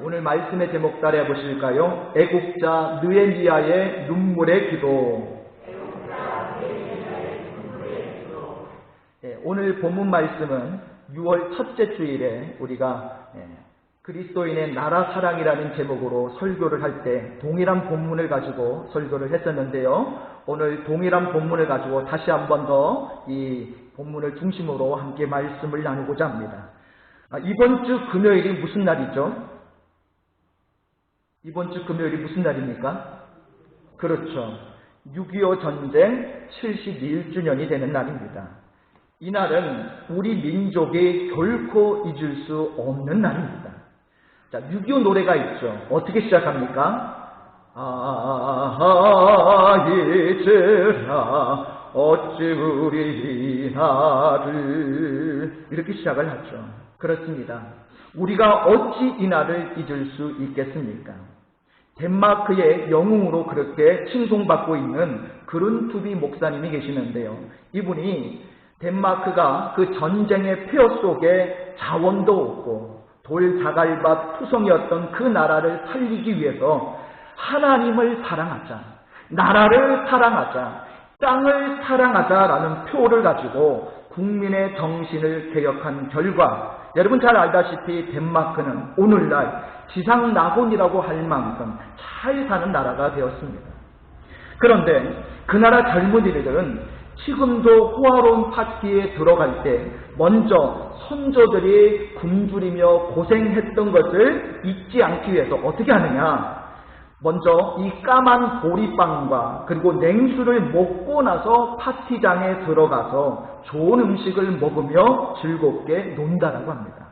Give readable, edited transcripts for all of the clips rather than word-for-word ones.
오늘 말씀의 제목 따라 보실까요? 애국자 느헤미야의 눈물의 기도. 오늘 본문 말씀은 6월 첫째 주일에 우리가 그리스도인의 나라 사랑이라는 제목으로 설교를 할 때 동일한 본문을 가지고 설교를 했었는데요. 오늘 동일한 본문을 가지고 다시 한 번 더 이 본문을 중심으로 함께 말씀을 나누고자 합니다. 이번 주 금요일이 무슨 날이죠? 이번 주 금요일이 무슨 날입니까? 그렇죠. 6.25 전쟁 71주년이 되는 날입니다. 이날은 우리 민족이 결코 잊을 수 없는 날입니다. 자, 6.25 노래가 있죠. 어떻게 시작합니까? 이제라 어찌 우리 이날을, 이렇게 시작을 하죠. 그렇습니다. 우리가 어찌 이날을 잊을 수 있겠습니까? 덴마크의 영웅으로 그렇게 칭송받고 있는 그룬투비 목사님이 계시는데요. 이분이 덴마크가 그 전쟁의 폐허 속에 자원도 없고 돌자갈밭 투성이었던 그 나라를 살리기 위해서 하나님을 사랑하자, 나라를 사랑하자, 땅을 사랑하자라는 표를 가지고 국민의 정신을 개혁한 결과, 여러분 잘 알다시피 덴마크는 오늘날 지상낙원이라고 할 만큼 잘 사는 나라가 되었습니다. 그런데 그 나라 젊은이들은 지금도 호화로운 파티에 들어갈 때 먼저 선조들이 굶주리며 고생했던 것을 잊지 않기 위해서 어떻게 하느냐? 먼저 이 까만 보리빵과 그리고 냉수를 먹고 나서 파티장에 들어가서 좋은 음식을 먹으며 즐겁게 논다라고 합니다.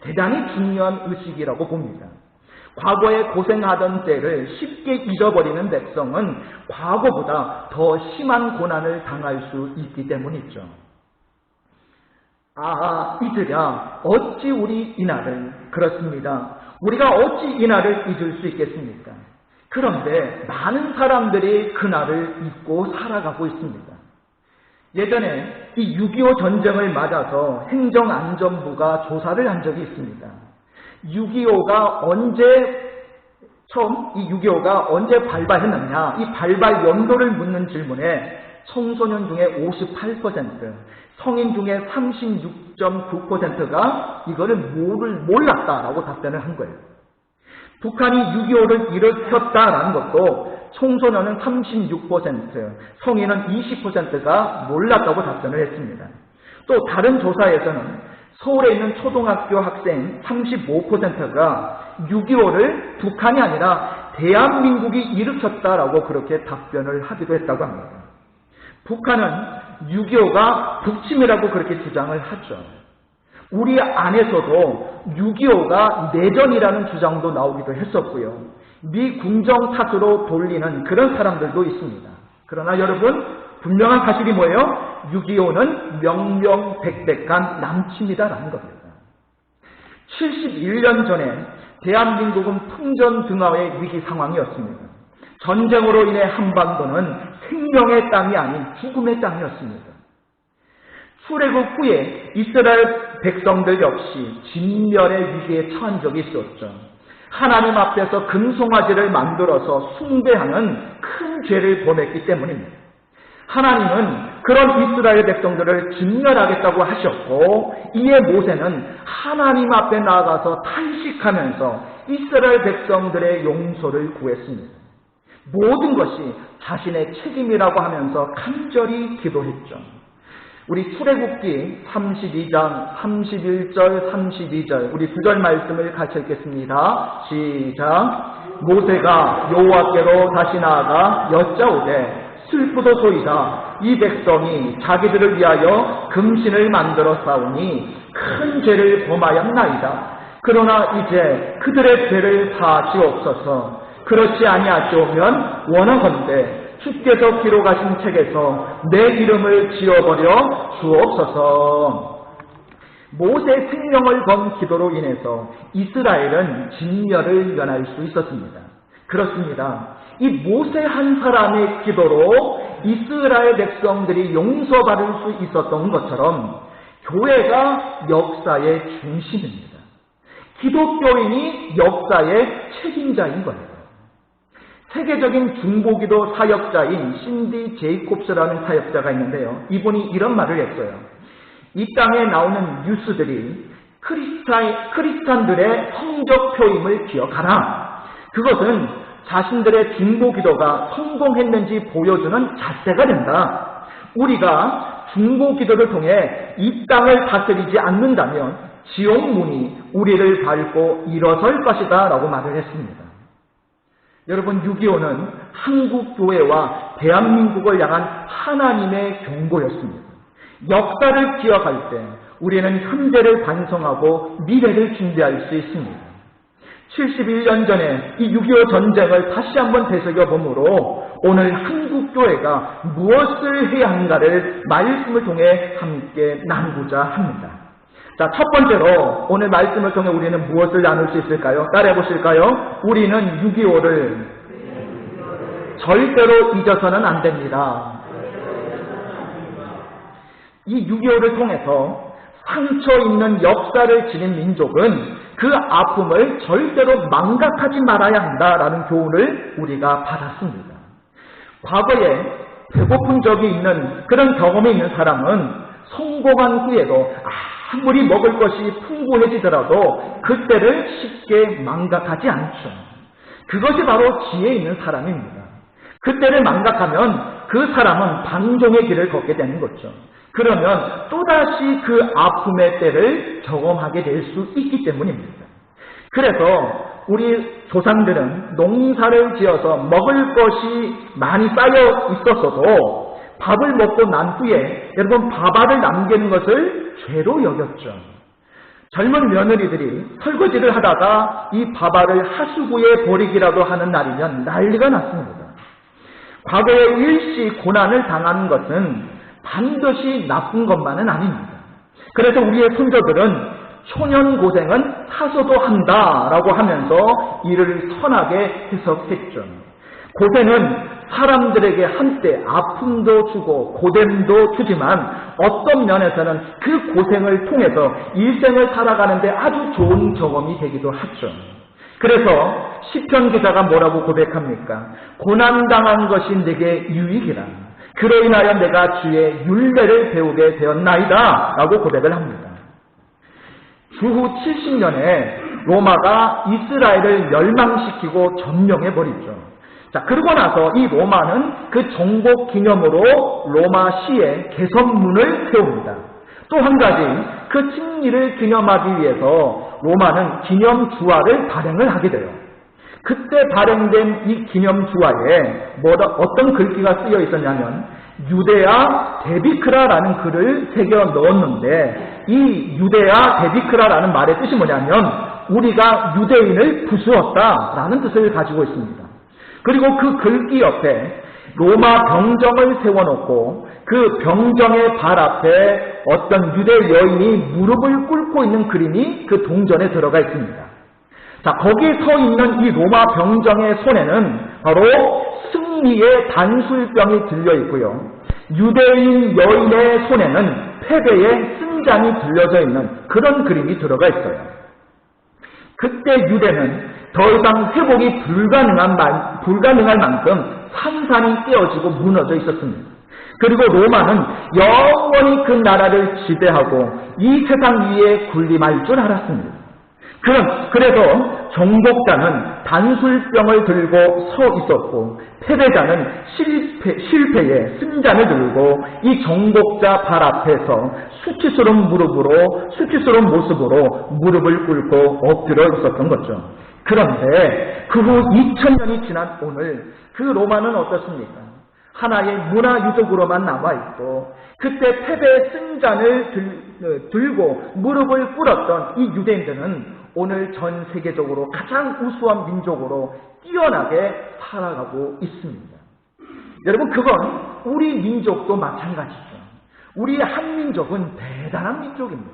대단히 중요한 의식이라고 봅니다. 과거에 고생하던 때를 쉽게 잊어버리는 백성은 과거보다 더 심한 고난을 당할 수 있기 때문이죠. 이들아 어찌 우리 이날을, 그렇습니다. 우리가 어찌 이날을 잊을 수 있겠습니까? 그런데 많은 사람들이 그날을 잊고 살아가고 있습니다. 예전에 이 6.25 전쟁을 맞아서 행정안전부가 조사를 한 적이 있습니다. 6.25가 언제 발발했느냐, 이 발발 연도를 묻는 질문에 청소년 중에 58%, 성인 중에 36.9%가 이거를 몰랐다라고 답변을 한 거예요. 북한이 6.25를 일으켰다라는 것도 청소년은 36%, 성인은 20%가 몰랐다고 답변을 했습니다. 또 다른 조사에서는 서울에 있는 초등학교 학생 35%가 6.25를 북한이 아니라 대한민국이 일으켰다라고 그렇게 답변을 하기도 했다고 합니다. 북한은 6.25가 북침이라고 그렇게 주장을 하죠. 우리 안에서도 6.25가 내전이라는 주장도 나오기도 했었고요. 미 궁정 탓으로 돌리는 그런 사람들도 있습니다. 그러나 여러분, 분명한 사실이 뭐예요? 6.25는 명명백백한 남침이다라는 겁니다. 71년 전에 대한민국은 풍전등화의 위기 상황이었습니다. 전쟁으로 인해 한반도는 생명의 땅이 아닌 죽음의 땅이었습니다. 출애굽 후에 이스라엘 백성들 역시 진멸의 위기에 처한 적이 있었죠. 하나님 앞에서 금송아지를 만들어서 숭배하는 큰 죄를 범했기 때문입니다. 하나님은 그런 이스라엘 백성들을 진멸하겠다고 하셨고, 이에 모세는 하나님 앞에 나아가서 탄식하면서 이스라엘 백성들의 용서를 구했습니다. 모든 것이 자신의 책임이라고 하면서 간절히 기도했죠. 우리 출애굽기 32장 31절 32절 우리 두 절 말씀을 같이 읽겠습니다. 시작. 모세가 여호와께로 다시 나아가 여짜오되 슬프도소이다. 이 백성이 자기들을 위하여 금신을 만들어 싸우니 큰 죄를 범하였나이다. 그러나 이제 그들의 죄를 사하시옵소서. 그렇지 아니하시오면 원하건대 주께서 기록하신 책에서 내 이름을 지워버려 주옵소서. 모세의 생명을 건 기도로 인해서 이스라엘은 진멸을 면할 수 있었습니다. 그렇습니다. 이 모세 한 사람의 기도로 이스라엘 백성들이 용서받을 수 있었던 것처럼 교회가 역사의 중심입니다. 기독교인이 역사의 책임자인 거예요. 세계적인 중보기도 사역자인 신디 제이콥스라는 사역자가 있는데요. 이분이 이런 말을 했어요. 이 땅에 나오는 뉴스들이 크리스찬들의 성적표임을 기억하라. 그것은 자신들의 중보기도가 성공했는지 보여주는 잣대가 된다. 우리가 중보기도를 통해 이 땅을 다스리지 않는다면 지옥문이 우리를 밟고 일어설 것이다 라고 말을 했습니다. 여러분, 6.25는 한국교회와 대한민국을 향한 하나님의 경고였습니다. 역사를 기억할 때 우리는 현재를 반성하고 미래를 준비할 수 있습니다. 71년 전에 이 6.25 전쟁을 다시 한번 되새겨보므로 오늘 한국교회가 무엇을 해야 하는가를 말씀을 통해 함께 나누고자 합니다. 자, 첫 번째로 오늘 말씀을 통해 우리는 무엇을 나눌 수 있을까요? 따라해 보실까요? 우리는 6.25를 절대로 잊어서는 안 됩니다. 이 6.25를 통해서 상처 있는 역사를 지닌 민족은 그 아픔을 절대로 망각하지 말아야 한다라는 교훈을 우리가 받았습니다. 과거에 배고픈 적이 있는 그런 경험이 있는 사람은 성공한 후에도 아무리 먹을 것이 풍부해지더라도 그때를 쉽게 망각하지 않죠. 그것이 바로 지혜 있는 사람입니다. 그때를 망각하면 그 사람은 방종의 길을 걷게 되는 거죠. 그러면 또다시 그 아픔의 때를 경험하게 될 수 있기 때문입니다. 그래서 우리 조상들은 농사를 지어서 먹을 것이 많이 쌓여 있었어도 밥을 먹고 난 후에 여러분 밥알을 남기는 것을 죄로 여겼죠. 젊은 며느리들이 설거지를 하다가 이 밥알을 하수구에 버리기라도 하는 날이면 난리가 났습니다. 과거에 일시 고난을 당하는 것은 반드시 나쁜 것만은 아닙니다. 그래서 우리의 선조들은 초년 고생은 사서도 한다라고 하면서 이를 선하게 해석했죠. 고생은 사람들에게 한때 아픔도 주고 고됨도 주지만 어떤 면에서는 그 고생을 통해서 일생을 살아가는데 아주 좋은 경험이 되기도 하죠. 그래서 시편 기자가 뭐라고 고백합니까? 고난당한 것이 내게 유익이라. 그로 인하여 내가 주의 율례를 배우게 되었나이다 라고 고백을 합니다. 주후 70년에 로마가 이스라엘을 멸망시키고 점령해버리죠. 자, 그러고 나서 이 로마는 그 정복 기념으로 로마시에 개선문을 세웁니다. 또 한 가지 그 승리를 기념하기 위해서 로마는 기념주화를 발행을 하게 돼요. 그때 발행된 이 기념주화에 어떤 글귀가 쓰여 있었냐면 유데아 데비크라라는 글을 새겨 넣었는데 이 유데아 데비크라라는 말의 뜻이 뭐냐면 우리가 유대인을 부수었다라는 뜻을 가지고 있습니다. 그리고 그 글귀 옆에 로마 병정을 세워놓고 그 병정의 발 앞에 어떤 유대 여인이 무릎을 꿇고 있는 그림이 그 동전에 들어가 있습니다. 자, 거기에 서 있는 이 로마 병정의 손에는 바로 승리의 단술병이 들려 있고요. 유대인 여인의 손에는 패배의 승장이 들려져 있는 그런 그림이 들어가 있어요. 그때 유대는 더 이상 회복이 불가능할 만큼 산산이 깨어지고 무너져 있었습니다. 그리고 로마는 영원히 그 나라를 지배하고 이 세상 위에 군림할 줄 알았습니다. 그래서 정복자는 단술병을 들고 서 있었고 패배자는 실패의 승잔을 들고 이 정복자 발 앞에서 수치스러운 모습으로 무릎을 꿇고 엎드려 있었던 거죠. 그런데 그 후 2000년이 지난 오늘 그 로마는 어떻습니까? 하나의 문화유적으로만 남아있고 그때 패배의 승잔을 들고 무릎을 꿇었던 이 유대인들은 오늘 전 세계적으로 가장 우수한 민족으로 뛰어나게 살아가고 있습니다. 여러분, 그건 우리 민족도 마찬가지죠. 우리 한민족은 대단한 민족입니다.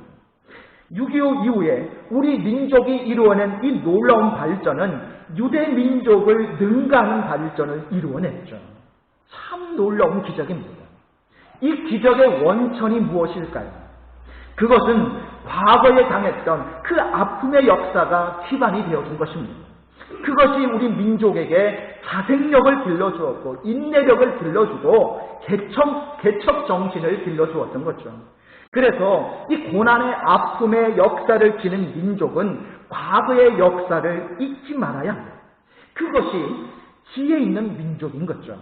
6.25 이후에 우리 민족이 이루어낸 이 놀라운 발전은 유대 민족을 능가하는 발전을 이루어냈죠. 참 놀라운 기적입니다. 이 기적의 원천이 무엇일까요? 그것은 과거에 당했던 그 아픔의 역사가 기반이 되어준 것입니다. 그것이 우리 민족에게 자생력을 길러주었고 인내력을 길러주고 개척 정신을 길러주었던 거죠. 그래서 이 고난의 아픔의 역사를 지닌 민족은 과거의 역사를 잊지 말아야 합니다. 그것이 지혜 있는 민족인 거죠.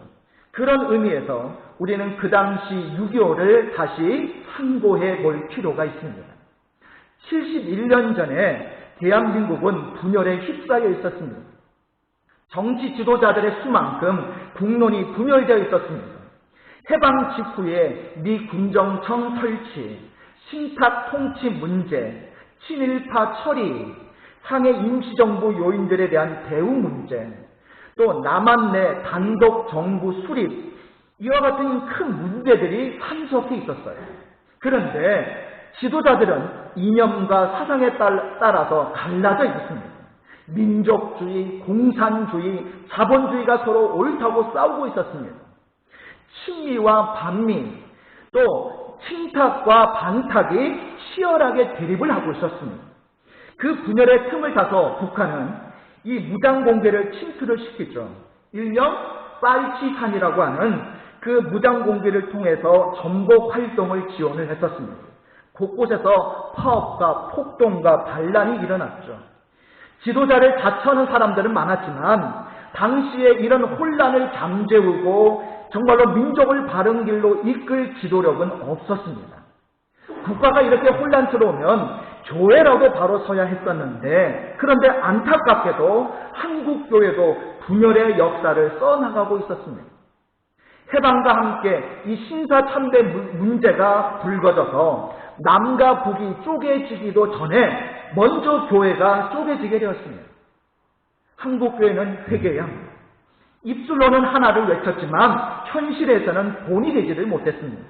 그런 의미에서 우리는 그 당시 6.25를 다시 상고해 볼 필요가 있습니다. 71년 전에 대한민국은 분열에 휩싸여 있었습니다. 정치 지도자들의 수만큼 국론이 분열되어 있었습니다. 해방 직후에 미 군정청 설치, 신탁 통치 문제, 친일파 처리, 상해 임시정부 요인들에 대한 대우 문제, 또 남한 내 단독 정부 수립, 이와 같은 큰 문제들이 산적해 있었어요. 그런데 지도자들은 이념과 사상에 따라서 갈라져 있었습니다. 민족주의, 공산주의, 자본주의가 서로 옳다고 싸우고 있었습니다. 친미와 반미, 또 친탁과 반탁이 치열하게 대립을 하고 있었습니다. 그 분열의 틈을 타서 북한은 이 무장공개를 침투를 시키죠. 일명 빨치산이라고 하는 그 무장공개를 통해서 전복 활동을 지원을 했었습니다. 곳곳에서 파업과 폭동과 반란이 일어났죠. 지도자를 자처하는 사람들은 많았지만 당시에 이런 혼란을 잠재우고 정말로 민족을 바른 길로 이끌 지도력은 없었습니다. 국가가 이렇게 혼란스러우면 교회라도 바로 서야 했었는데, 그런데 안타깝게도 한국교회도 분열의 역사를 써나가고 있었습니다. 해방과 함께 이 신사참배 문제가 불거져서 남과 북이 쪼개지기도 전에 먼저 교회가 쪼개지게 되었습니다. 한국교회는 회개해야 합니다. 입술로는 하나를 외쳤지만 현실에서는 본이 되지를 못했습니다.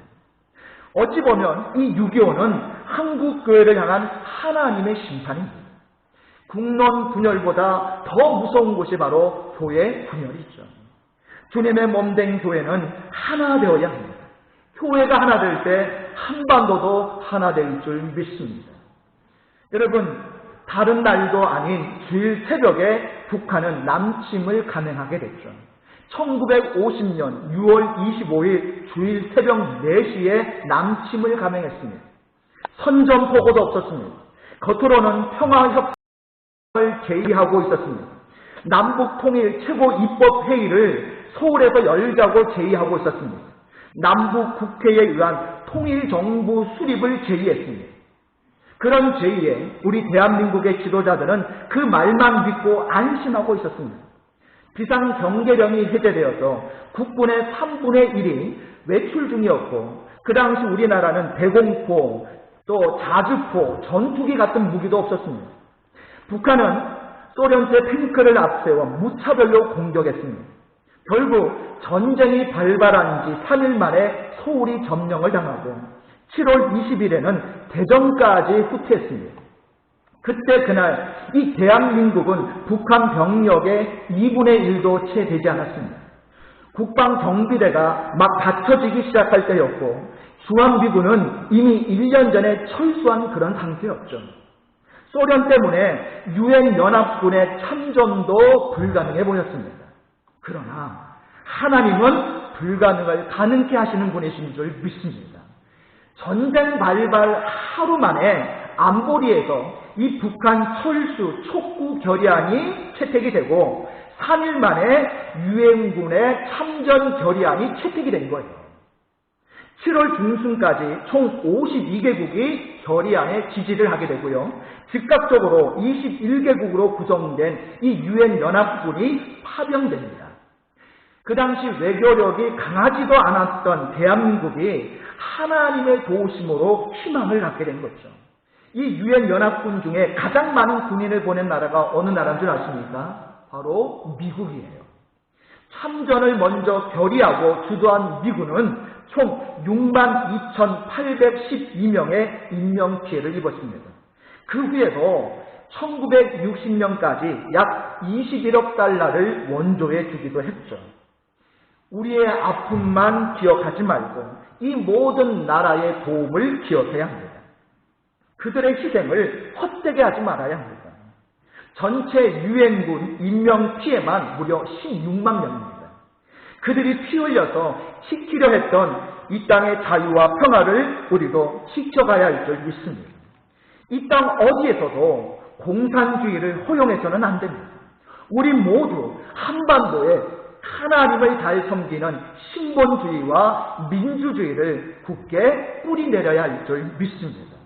어찌 보면 이 6.25는 한국교회를 향한 하나님의 심판입니다. 국론 분열보다 더 무서운 것이 바로 교회 분열이죠. 주님의 몸된 교회는 하나 되어야 합니다. 교회가 하나 될 때 한반도도 하나 될 줄 믿습니다. 여러분, 다른 날도 아닌 주일 새벽에 북한은 남침을 감행하게 됐죠. 1950년 6월 25일 주일 새벽 4시에 남침을 감행했습니다. 선전포고도 없었습니다. 겉으로는 평화협정을 제의하고 있었습니다. 남북통일 최고입법회의를 서울에서 열자고 제의하고 있었습니다. 남북국회에 의한 통일정부 수립을 제의했습니다. 그런 제의에 우리 대한민국의 지도자들은 그 말만 믿고 안심하고 있었습니다. 비상경계령이 해제되어서 국군의 3분의 1이 외출 중이었고, 그 당시 우리나라는 대공포, 또 자주포, 전투기 같은 무기도 없었습니다. 북한은 소련제 탱크를 앞세워 무차별로 공격했습니다. 결국 전쟁이 발발한 지 3일 만에 서울이 점령을 당하고 7월 20일에는 대전까지 후퇴했습니다. 그때 그날 이 대한민국은 북한 병력의 2분의 1도 채 되지 않았습니다. 국방경비대가 막 갖춰지기 시작할 때였고, 중앙미군은 이미 1년 전에 철수한 그런 상태였죠. 소련 때문에 유엔연합군의 참전도 불가능해 보였습니다. 그러나 하나님은 불가능을 가능케 하시는 분이신 줄 믿습니다. 전쟁 발발 하루 만에 안보리에서 이 북한 철수 촉구 결의안이 채택이 되고 3일 만에 유엔군의 참전 결의안이 채택이 된 거예요. 7월 중순까지 총 52개국이 결의안에 지지를 하게 되고요. 즉각적으로 21개국으로 구성된 이 유엔연합군이 파병됩니다. 그 당시 외교력이 강하지도 않았던 대한민국이 하나님의 도우심으로 희망을 갖게 된 거죠. 이 유엔연합군 중에 가장 많은 군인을 보낸 나라가 어느 나라인 줄 아십니까? 바로 미국이에요. 참전을 먼저 결의하고 주도한 미군은 총 62,812명의 인명피해를 입었습니다. 그 후에도 1960년까지 약 21억 달러를 원조해 주기도 했죠. 우리의 아픔만 기억하지 말고 이 모든 나라의 도움을 기억해야 합니다. 그들의 희생을 헛되게 하지 말아야 합니다. 전체 유엔군 인명 피해만 무려 16만 명입니다. 그들이 피 흘려서 지키려 했던 이 땅의 자유와 평화를 우리도 지켜가야 할 줄 믿습니다. 이 땅 어디에서도 공산주의를 허용해서는 안 됩니다. 우리 모두 한반도에 하나님을 잘 섬기는 신본주의와 민주주의를 굳게 뿌리내려야 할 줄 믿습니다.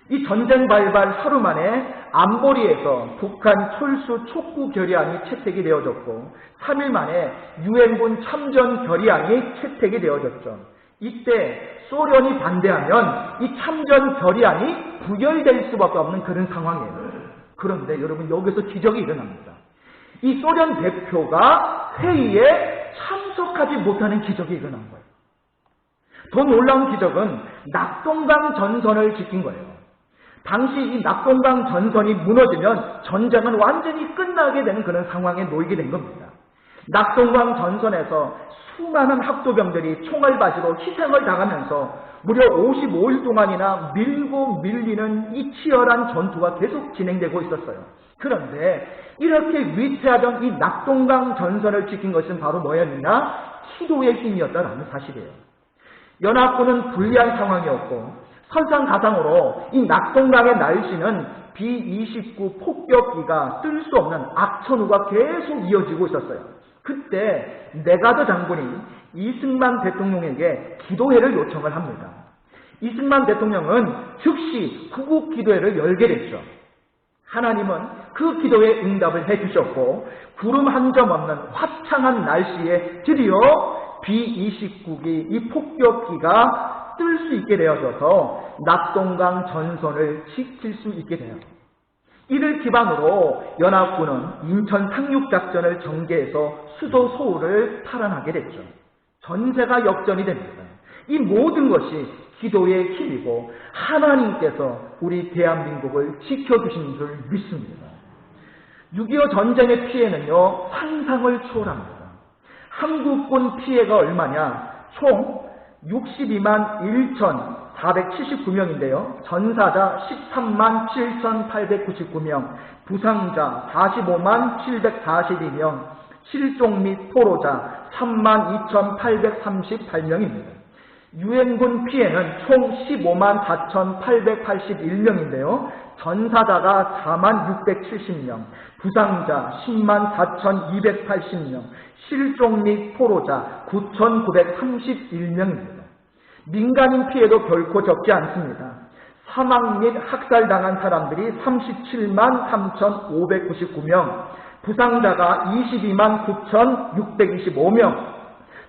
이 전쟁 발발 하루 만에 안보리에서 북한 철수 촉구 결의안이 채택이 되어졌고 3일 만에 유엔군 참전 결의안이 채택이 되어졌죠. 이때 소련이 반대하면 이 참전 결의안이 부결될 수밖에 없는 그런 상황이에요. 그런데 여러분, 여기서 기적이 일어납니다. 이 소련 대표가 회의에 참석하지 못하는 기적이 일어난 거예요. 더 놀라운 기적은 낙동강 전선을 지킨 거예요. 당시 이 낙동강 전선이 무너지면 전쟁은 완전히 끝나게 되는 그런 상황에 놓이게 된 겁니다. 낙동강 전선에서 수많은 학도병들이 총알바지로 희생을 당하면서 무려 55일 동안이나 밀고 밀리는 이 치열한 전투가 계속 진행되고 있었어요. 그런데 이렇게 위태하던 이 낙동강 전선을 지킨 것은 바로 뭐였느냐? 기도의 힘이었다라는 사실이에요. 연합군은 불리한 상황이었고 설상가상으로 이 낙동강의 날씨는 B-29 폭격기가 뜰 수 없는 악천후가 계속 이어지고 있었어요. 그때 네가드 장군이 이승만 대통령에게 기도회를 요청을 합니다. 이승만 대통령은 즉시 구국기도회를 열게 됐죠. 하나님은 그 기도에 응답을 해주셨고 구름 한 점 없는 화창한 날씨에 드디어 B-29기 이 폭격기가 뜰 수 있게 되어져서 낙동강 전선을 지킬 수 있게 돼요. 이를 기반으로 연합군은 인천 상륙작전을 전개해서 수도 서울을 탈환하게 됐죠. 전세가 역전이 됩니다. 이 모든 것이 기도의 힘이고 하나님께서 우리 대한민국을 지켜주신 줄 믿습니다. 6.25 전쟁의 피해는요, 상상을 초월합니다. 한국군 피해가 얼마냐? 총 62만 1,479명인데요. 전사자 13만 7,899명, 부상자 45만 742명, 실종 및 포로자 3만 2,838명입니다. 유엔군 피해는 총 15만 4,881명인데요. 전사자가 4만 670명, 부상자 10만 4,280명, 실종 및 포로자 9,931명입니다. 민간인 피해도 결코 적지 않습니다. 사망 및 학살당한 사람들이 37만 3,599명, 부상자가 22만 9,625명,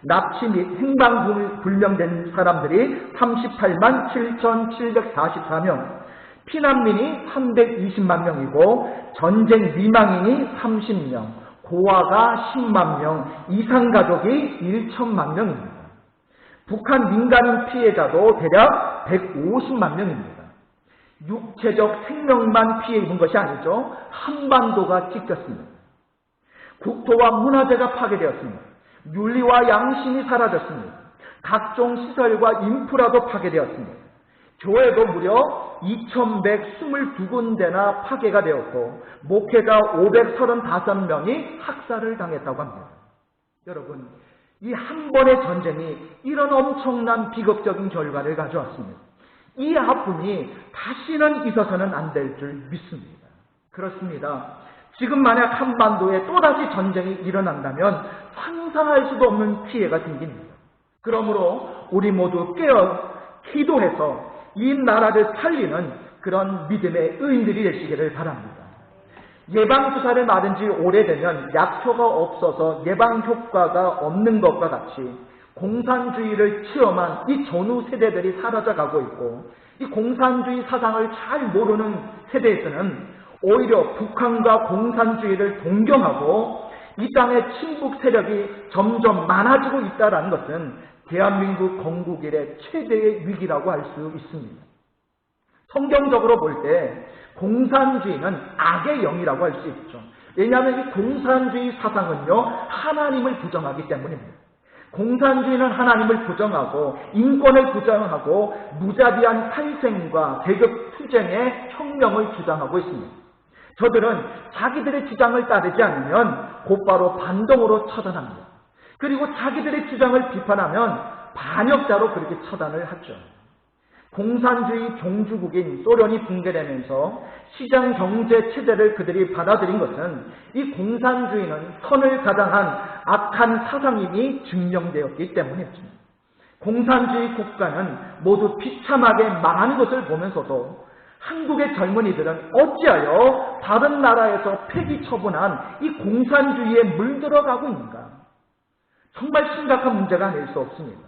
납치 및 행방불명된 사람들이 38만 7,744명, 피난민이 320만 명이고 전쟁 미망인이 30명, 고아가 10만 명, 이산가족이 1천만 명입니다. 북한 민간인 피해자도 대략 150만 명입니다. 육체적 생명만 피해 입은 것이 아니죠. 한반도가 찢겼습니다. 국토와 문화재가 파괴되었습니다. 윤리와 양심이 사라졌습니다. 각종 시설과 인프라도 파괴되었습니다. 교회도 무려 2,122군데나 파괴가 되었고 목회자 535명이 학살을 당했다고 합니다. 여러분, 이 한 번의 전쟁이 이런 엄청난 비극적인 결과를 가져왔습니다. 이 아픔이 다시는 있어서는 안 될 줄 믿습니다. 그렇습니다. 지금 만약 한반도에 또다시 전쟁이 일어난다면 상상할 수도 없는 피해가 생깁니다. 그러므로 우리 모두 깨어 기도해서 이 나라를 살리는 그런 믿음의 의인들이 되시기를 바랍니다. 예방주사를 맞은 지 오래되면 약효가 없어서 예방효과가 없는 것과 같이 공산주의를 체험한 이 전후 세대들이 사라져가고 있고 이 공산주의 사상을 잘 모르는 세대에서는 오히려 북한과 공산주의를 동경하고 이 땅의 친북 세력이 점점 많아지고 있다는 것은 대한민국 건국 이래 최대의 위기라고 할 수 있습니다. 성경적으로 볼 때 공산주의는 악의 영이라고 할 수 있죠. 왜냐하면 이 공산주의 사상은요, 하나님을 부정하기 때문입니다. 공산주의는 하나님을 부정하고 인권을 부정하고 무자비한 살생과 계급 투쟁의 혁명을 주장하고 있습니다. 저들은 자기들의 주장을 따르지 않으면 곧바로 반동으로 처단합니다. 그리고 자기들의 주장을 비판하면 반역자로 그렇게 처단을 하죠. 공산주의 종주국인 소련이 붕괴되면서 시장 경제 체제를 그들이 받아들인 것은 이 공산주의는 선을 가장한 악한 사상임이 증명되었기 때문이었습니다. 공산주의 국가는 모두 비참하게 망하는 것을 보면서도 한국의 젊은이들은 어찌하여 다른 나라에서 폐기 처분한 이 공산주의에 물들어가고 있는가? 정말 심각한 문제가 아닐 수 없습니다.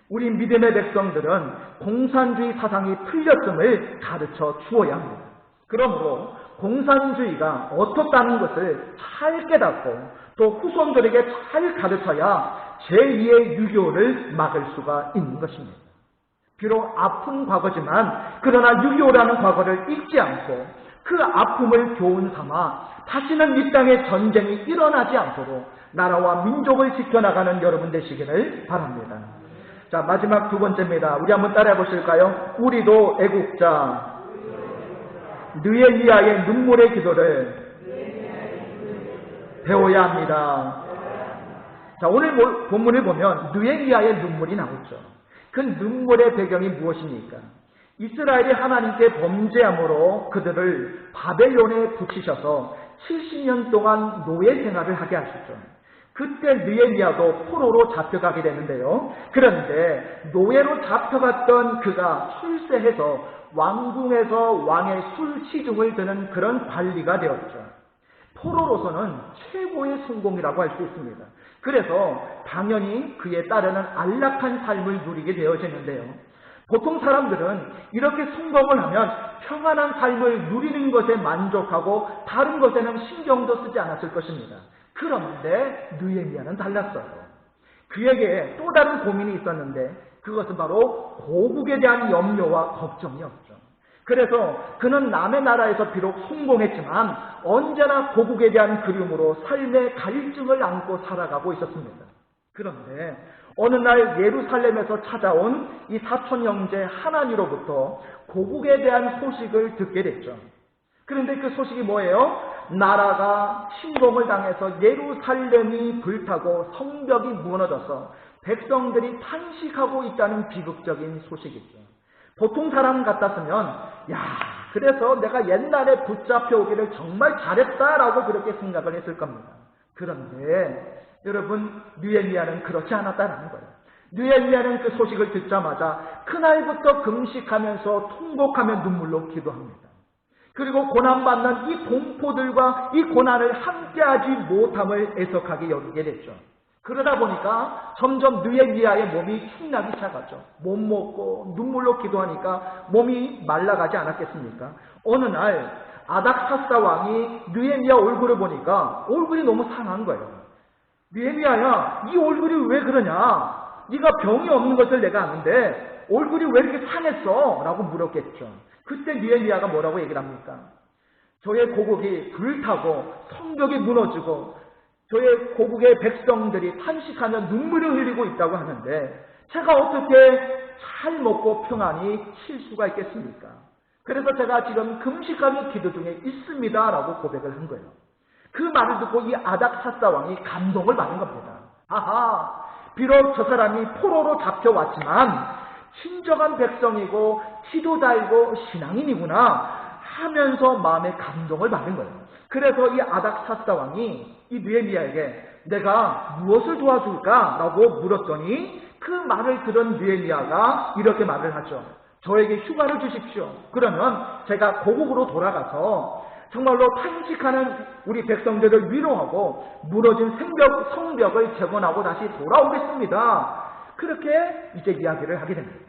우리 믿음의 백성들은 공산주의 사상이 틀렸음을 가르쳐 주어야 합니다. 그러므로 공산주의가 어떻다는 것을 잘 깨닫고 또 후손들에게 잘 가르쳐야 제2의 유교를 막을 수가 있는 것입니다. 비록 아픈 과거지만 그러나 6.25라는 과거를 잊지 않고 그 아픔을 교훈 삼아 다시는 이 땅에 전쟁이 일어나지 않도록 나라와 민족을 지켜나가는 여러분 되시기를 바랍니다. 자, 마지막 두 번째입니다. 우리 한번 따라해 보실까요? 우리도 애국자 느헤미야의 눈물의 기도를 배워야 합니다. 자, 오늘 본문을 보면 느헤미야의 눈물이 나오죠. 그 눈물의 배경이 무엇입니까? 이스라엘이 하나님께 범죄함으로 그들을 바벨론에 붙이셔서 70년 동안 노예 생활을 하게 하셨죠. 그때 느헤미야도 포로로 잡혀가게 되는데요. 그런데 노예로 잡혀갔던 그가 출세해서 왕궁에서 왕의 술 시중을 드는 그런 관리가 되었죠. 포로로서는 최고의 성공이라고 할 수 있습니다. 그래서 당연히 그에 따르는 안락한 삶을 누리게 되어지는데요. 보통 사람들은 이렇게 성공을 하면 평안한 삶을 누리는 것에 만족하고 다른 것에는 신경도 쓰지 않았을 것입니다. 그런데 느헤미야는 달랐어요. 그에게 또 다른 고민이 있었는데 그것은 바로 고국에 대한 염려와 걱정이었죠. 그래서 그는 남의 나라에서 비록 성공했지만 언제나 고국에 대한 그리움으로 삶의 갈증을 안고 살아가고 있었습니다. 그런데 어느 날 예루살렘에서 찾아온 이 사촌 형제 하나니로부터 고국에 대한 소식을 듣게 됐죠. 그런데 그 소식이 뭐예요? 나라가 침공을 당해서 예루살렘이 불타고 성벽이 무너져서 백성들이 탄식하고 있다는 비극적인 소식이죠. 보통 사람 같았으면 야, 그래서 내가 옛날에 붙잡혀 오기를 정말 잘했다라고 그렇게 생각을 했을 겁니다. 그런데 여러분, 느헤미야는 그렇지 않았다는 거예요. 느헤미야는 그 소식을 듣자마자 그날부터 금식하면서 통곡하며 눈물로 기도합니다. 그리고 고난받는 이 공포들과 이 고난을 함께하지 못함을 애석하게 여기게 됐죠. 그러다 보니까 점점 느헤미야의 몸이 축나기 시작하죠. 못 먹고 눈물로 기도하니까 몸이 말라가지 않았겠습니까? 어느 날 아닥사스다 왕이 느헤미야 얼굴을 보니까 얼굴이 너무 상한 거예요. 느헤미야야, 이 얼굴이 왜 그러냐? 네가 병이 없는 것을 내가 아는데 얼굴이 왜 이렇게 상했어? 라고 물었겠죠. 그때 느헤미야가 뭐라고 얘기를 합니까? 저의 고국이 불타고 성벽이 무너지고 저의 고국의 백성들이 탄식하며 눈물을 흘리고 있다고 하는데 제가 어떻게 잘 먹고 평안히 쉴 수가 있겠습니까? 그래서 제가 지금 금식하며 기도 중에 있습니다 라고 고백을 한 거예요. 그 말을 듣고 이 아닥사스다 왕이 감동을 받은 겁니다. 아하, 비록 저 사람이 포로로 잡혀왔지만 친절한 백성이고 기도 달고 신앙인이구나 하면서 마음에 감동을 받은 거예요. 그래서 이 아닥사스다 왕이 이 느헤미야에게 내가 무엇을 도와줄까? 라고 물었더니 그 말을 들은 느헤미야가 이렇게 말을 하죠. 저에게 휴가를 주십시오. 그러면 제가 고국으로 돌아가서 정말로 탄식하는 우리 백성들을 위로하고 무너진 성벽을 재건하고 다시 돌아오겠습니다. 그렇게 이제 이야기를 하게 됩니다.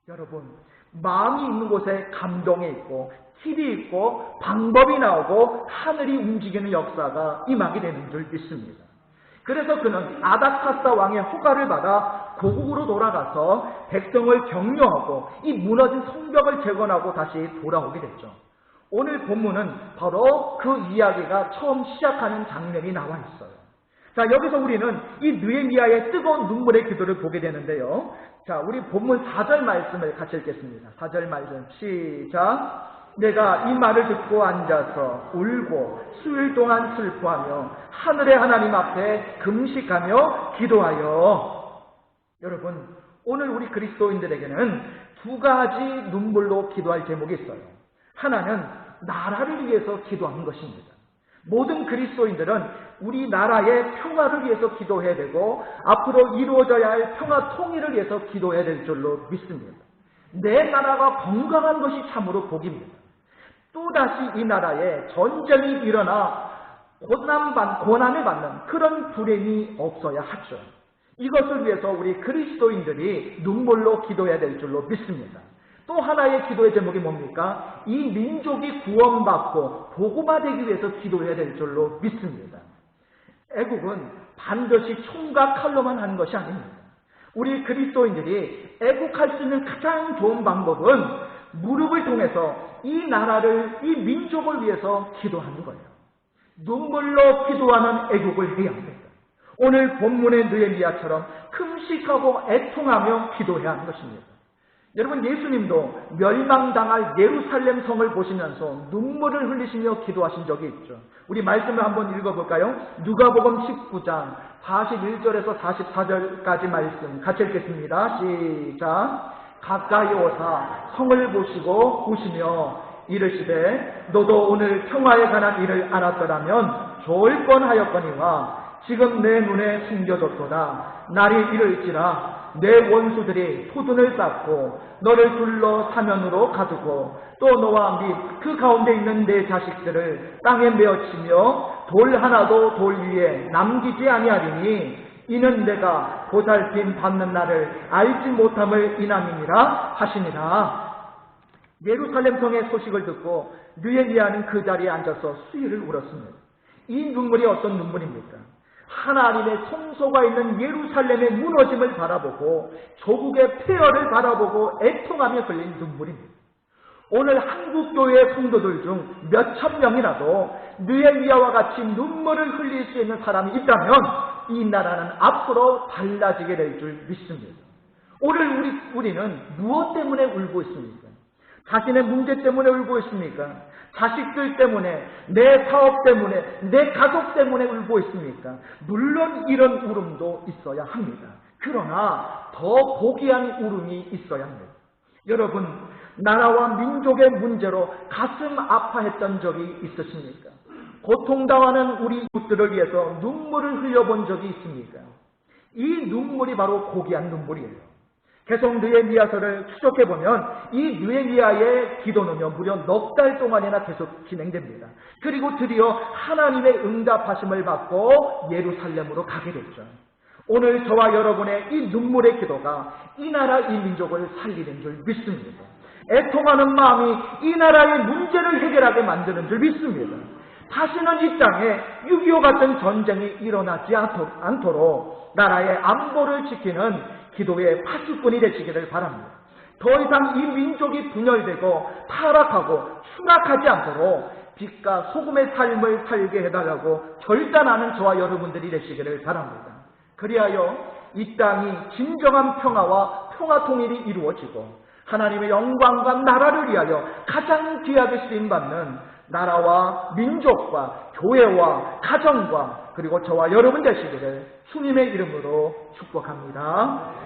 여러분, 마음이 있는 곳에 감동이 있고 길이 있고 방법이 나오고 하늘이 움직이는 역사가 임하게 되는 줄 믿습니다. 그래서 그는 아닥사스다 왕의 허가를 받아 고국으로 돌아가서 백성을 격려하고 이 무너진 성벽을 재건하고 다시 돌아오게 됐죠. 오늘 본문은 바로 그 이야기가 처음 시작하는 장면이 나와 있어요. 자, 여기서 우리는 이 느헤미야의 뜨거운 눈물의 기도를 보게 되는데요. 자, 우리 본문 4절 말씀을 같이 읽겠습니다. 4절 말씀 시작. 내가 이 말을 듣고 앉아서 울고 수일 동안 슬퍼하며 하늘의 하나님 앞에 금식하며 기도하여. 여러분, 오늘 우리 그리스도인들에게는 두 가지 눈물로 기도할 제목이 있어요. 하나는 나라를 위해서 기도하는 것입니다. 모든 그리스도인들은 우리나라의 평화를 위해서 기도해야 되고 앞으로 이루어져야 할 평화 통일을 위해서 기도해야 될 줄로 믿습니다. 내 나라가 건강한 것이 참으로 복입니다. 또다시 이 나라에 전쟁이 일어나 고난을 받는 그런 불행이 없어야 하죠. 이것을 위해서 우리 그리스도인들이 눈물로 기도해야 될 줄로 믿습니다. 또 하나의 기도의 제목이 뭡니까? 이 민족이 구원받고 복음화되기 위해서 기도해야 될 줄로 믿습니다. 애국은 반드시 총과 칼로만 하는 것이 아닙니다. 우리 그리스도인들이 애국할 수 있는 가장 좋은 방법은 무릎을 통해서 이 나라를, 이 민족을 위해서 기도하는 거예요. 눈물로 기도하는 애국을 해야 합니다. 오늘 본문의 느헤미야처럼 금식하고 애통하며 기도해야 하는 것입니다. 여러분, 예수님도 멸망당할 예루살렘 성을 보시면서 눈물을 흘리시며 기도하신 적이 있죠. 우리 말씀을 한번 읽어볼까요? 누가복음 19장 41절에서 44절까지 말씀 같이 읽겠습니다. 시작. 가까이 오사 성을 보시고 우시며 이르시되 너도 오늘 평화에 관한 일을 알았더라면 좋을 뻔하였거니와 지금 내 눈에 숨겨졌도다. 날이 이를지라 내 원수들이 토둔을 쌓고 너를 둘러 사면으로 가두고 또 너와 및 그 가운데 있는 내 자식들을 땅에 메어치며 돌 하나도 돌 위에 남기지 아니하리니 이는 내가 보살핌 받는 날을 알지 못함을 인함이니라 하시니라. 예루살렘 성의 소식을 듣고 느헤미야는 그 자리에 앉아서 수위를 울었습니다. 이 눈물이 어떤 눈물입니까? 하나님의 성소가 있는 예루살렘의 무너짐을 바라보고 조국의 폐허를 바라보고 애통하며 흘린 눈물입니다. 오늘 한국교회의 성도들 중 몇천 명이라도 느헤미야와 같이 눈물을 흘릴 수 있는 사람이 있다면 이 나라는 앞으로 달라지게 될 줄 믿습니다. 오늘 우리는 무엇 때문에 울고 있습니까? 자신의 문제 때문에 울고 있습니까? 자식들 때문에, 내 사업 때문에, 내 가족 때문에 울고 있습니까? 물론 이런 울음도 있어야 합니다. 그러나 더 고귀한 울음이 있어야 합니다. 여러분, 나라와 민족의 문제로 가슴 아파했던 적이 있으십니까? 고통당하는 우리 이웃들을 위해서 눈물을 흘려본 적이 있습니까? 이 눈물이 바로 고귀한 눈물이에요. 계속 느헤미야서를 추적해보면 이 느헤미야의 기도는요 무려 넉 달 동안이나 계속 진행됩니다. 그리고 드디어 하나님의 응답하심을 받고 예루살렘으로 가게 됐죠. 오늘 저와 여러분의 이 눈물의 기도가 이 나라 이 민족을 살리는 줄 믿습니다. 애통하는 마음이 이 나라의 문제를 해결하게 만드는 줄 믿습니다. 다시는 이 땅에 6.25 같은 전쟁이 일어나지 않도록 나라의 안보를 지키는 기도의 파수꾼이 되시기를 바랍니다. 더 이상 이 민족이 분열되고 타락하고 추락하지 않도록 빛과 소금의 삶을 살게 해달라고 결단하는 저와 여러분들이 되시기를 바랍니다. 그리하여 이 땅이 진정한 평화와 평화통일이 이루어지고 하나님의 영광과 나라를 위하여 가장 귀하게 쓰임받는 나라와 민족과 교회와 가정과 그리고 저와 여러분 되시기를 주님의 이름으로 축복합니다.